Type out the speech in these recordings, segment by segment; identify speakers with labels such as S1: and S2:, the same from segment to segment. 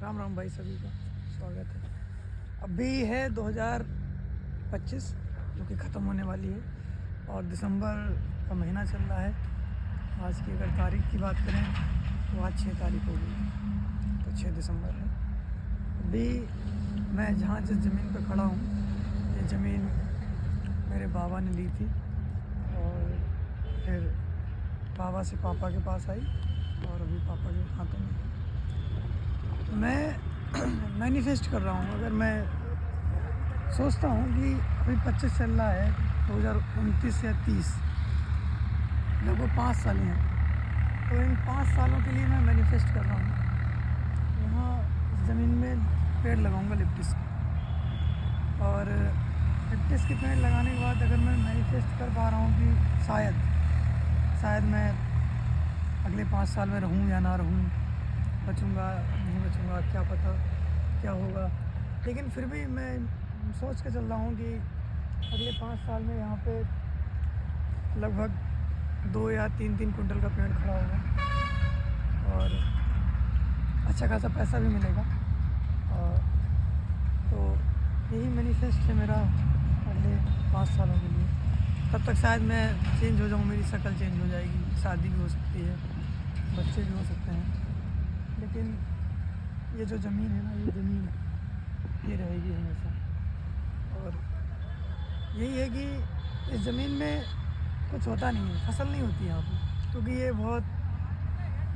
S1: राम राम भाई, सभी का स्वागत है। अभी है 2025 जो कि ख़त्म होने वाली है और दिसंबर का महीना चल रहा है। आज की अगर तारीख की बात करें तो आज 6 तारीख हो गई, तो 6 दिसंबर है। अभी मैं जहाँ जिस ज़मीन पर खड़ा हूँ, ये ज़मीन मेरे बाबा ने ली थी और फिर बाबा से पापा के पास आई और अभी पापा के हाथों में है। मैं मैनिफेस्ट कर रहा हूँ। अगर मैं सोचता हूँ कि अभी 25 चल रहा है, 2029 या 30, लगभग 5 साल हैं, तो इन 5 सालों के लिए मैं मैनिफेस्ट कर रहा हूँ। यहाँ ज़मीन में पेड़ लगाऊंगा लिप्टिस के, और लिप्टिस के पेड़ लगाने के बाद अगर मैं मैनिफेस्ट कर पा रहा हूँ कि शायद मैं अगले 5 साल में रहूँ या ना रहूँ, बचूँगा नहीं बचूँगा क्या पता क्या होगा, लेकिन फिर भी मैं सोच के चल रहा हूँ कि अगले 5 साल में यहाँ पे लगभग 2 या 3 कुंटल का पेड़ खड़ा होगा और अच्छा खासा पैसा भी मिलेगा। और तो यही मैनिफेस्ट है मेरा अगले 5 सालों के लिए। तब तक शायद मैं चेंज हो जाऊँ, मेरी शक्ल चेंज हो जाएगी, शादी भी हो सकती है, बच्चे भी हो सकते हैं, लेकिन ये जो ज़मीन है ना, ये ज़मीन ये रहेगी हमेशा। और यही है कि इस ज़मीन में कुछ होता नहीं है, फसल नहीं होती यहाँ पे, क्योंकि ये बहुत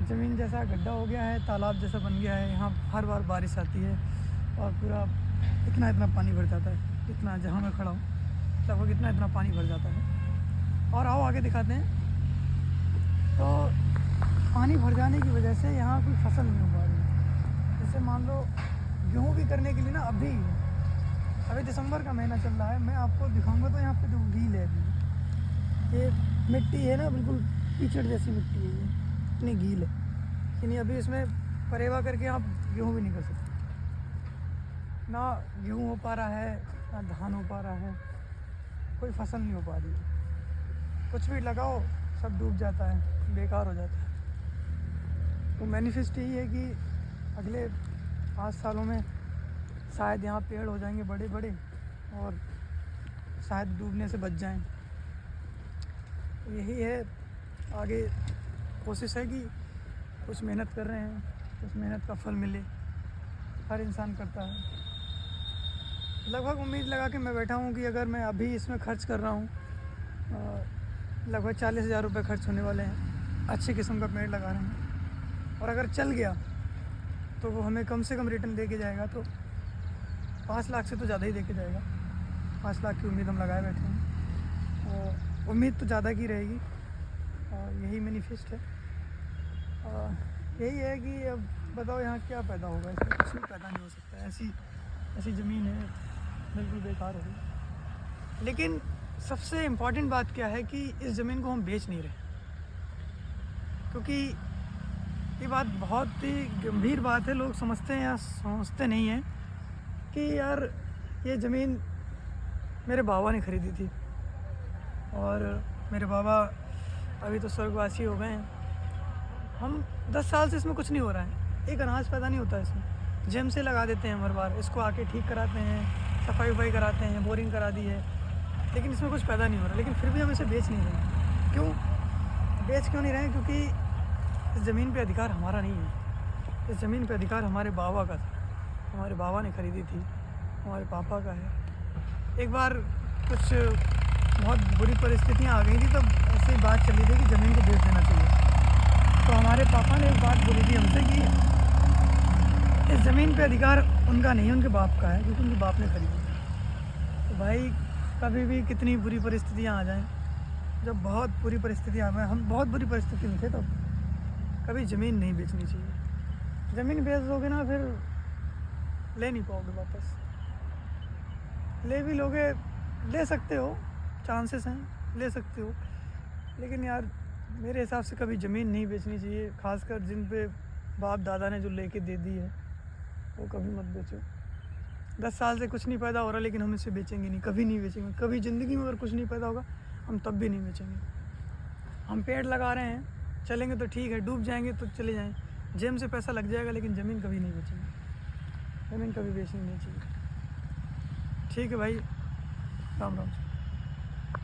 S1: ज़मीन जैसा गड्ढा हो गया है, तालाब जैसा बन गया है। यहाँ हर बार बारिश आती है और पूरा इतना पानी भर जाता है, इतना जहाँ मैं खड़ा हूँ लगभग इतना पानी भर जाता है। और आओ आगे दिखाते हैं। तो पानी भर जाने की वजह से यहाँ कोई फसल नहीं हो पा रही है। जैसे मान लो गेहूँ भी करने के लिए ना, अभी दिसंबर का महीना चल रहा है, मैं आपको दिखाऊंगा तो यहाँ पे जो गील है, ये मिट्टी है ना, बिल्कुल कीचड़ जैसी मिट्टी है, ये इतनी गील है कि नहीं अभी इसमें परेवा करके आप गेहूँ भी नहीं कर सकते। ना गेहूँ हो पा रहा है, ना धान हो पा रहा है, कोई फसल नहीं हो पा रही है। कुछ भी लगाओ सब डूब जाता है, बेकार हो जाता है। तो मैनिफेस्ट यही है कि अगले 5 सालों में शायद यहाँ पेड़ हो जाएंगे बड़े बड़े और शायद डूबने से बच जाएं। तो यही है, आगे कोशिश है कि कुछ मेहनत कर रहे हैं, कुछ मेहनत का फल मिले, हर इंसान करता है। लगभग उम्मीद लगा के मैं बैठा हूँ कि अगर मैं अभी इसमें खर्च कर रहा हूँ, लगभग 40,000 रुपये खर्च होने वाले हैं, अच्छे किस्म का पेड़ लगा रहे हैं, और अगर चल गया तो वो हमें कम से कम रिटर्न दे के जाएगा, तो 5 लाख से तो ज़्यादा ही दे के जाएगा। 5 लाख की उम्मीद हम लगाए बैठे हैं, और उम्मीद तो ज़्यादा की रहेगी, और यही मैनिफेस्ट है। यही है कि अब बताओ यहाँ क्या पैदा होगा, इसमें कुछ भी पैदा नहीं हो सकता। ऐसी ज़मीन है, बिल्कुल बेकार होगी। लेकिन सबसे इम्पॉर्टेंट बात क्या है कि इस ज़मीन को हम बेच नहीं रहे, क्योंकि ये बात बहुत ही गंभीर बात है। लोग समझते हैं या समझते नहीं हैं कि यार ये ज़मीन मेरे बाबा ने ख़रीदी थी, और मेरे बाबा अभी तो स्वर्गवासी हो गए हैं। हम 10 साल से इसमें कुछ नहीं हो रहा है, एक अनाज पैदा नहीं होता है इसमें। जेम से लगा देते हैं हर बार, इसको आके ठीक कराते हैं, सफाई वफाई कराते हैं, बोरिंग करा दी है, लेकिन इसमें कुछ पैदा नहीं हो रहा। लेकिन फिर भी हम इसे बेच नहीं रहे। क्यों नहीं रहे? क्योंकि इस ज़मीन पे अधिकार हमारा नहीं है। इस ज़मीन पे अधिकार हमारे बाबा का था, हमारे बाबा ने ख़रीदी थी, हमारे पापा का है। एक बार कुछ बहुत बुरी परिस्थितियाँ आ गई थी, तब ऐसे ही बात चली थी कि ज़मीन को बेच देना चाहिए। तो हमारे पापा ने एक बात बोली थी हमसे कि इस ज़मीन पे अधिकार उनका नहीं, उनके बाप का है, क्योंकि उनके बाप ने खरीदी थी। तो भाई कभी भी कितनी बुरी परिस्थितियाँ आ जाएं, जब बहुत बुरी परिस्थितियाँ आ जाएं, हम बहुत बुरी परिस्थिति में थे, तब कभी ज़मीन नहीं बेचनी चाहिए। ज़मीन बेच दोगे ना, फिर ले नहीं पाओगे वापस। ले भी लोगे, ले सकते हो, चांसेस हैं, ले सकते हो, लेकिन यार मेरे हिसाब से कभी ज़मीन नहीं बेचनी चाहिए। खासकर जिन पे बाप दादा ने जो लेके दे दी है, वो कभी मत बेचो। 10 साल से कुछ नहीं पैदा हो रहा, लेकिन हम इसे बेचेंगे नहीं, कभी नहीं बेचेंगे। कभी ज़िंदगी में अगर कुछ नहीं पैदा होगा, हम तब भी नहीं बेचेंगे। हम पेड़ लगा रहे हैं, चलेंगे तो ठीक है, डूब जाएंगे तो चले जाएं, जेम से पैसा लग जाएगा, लेकिन ज़मीन कभी नहीं बेचेंगे। ज़मीन कभी बेचनी नहीं चाहिए। ठीक है भाई, राम राम।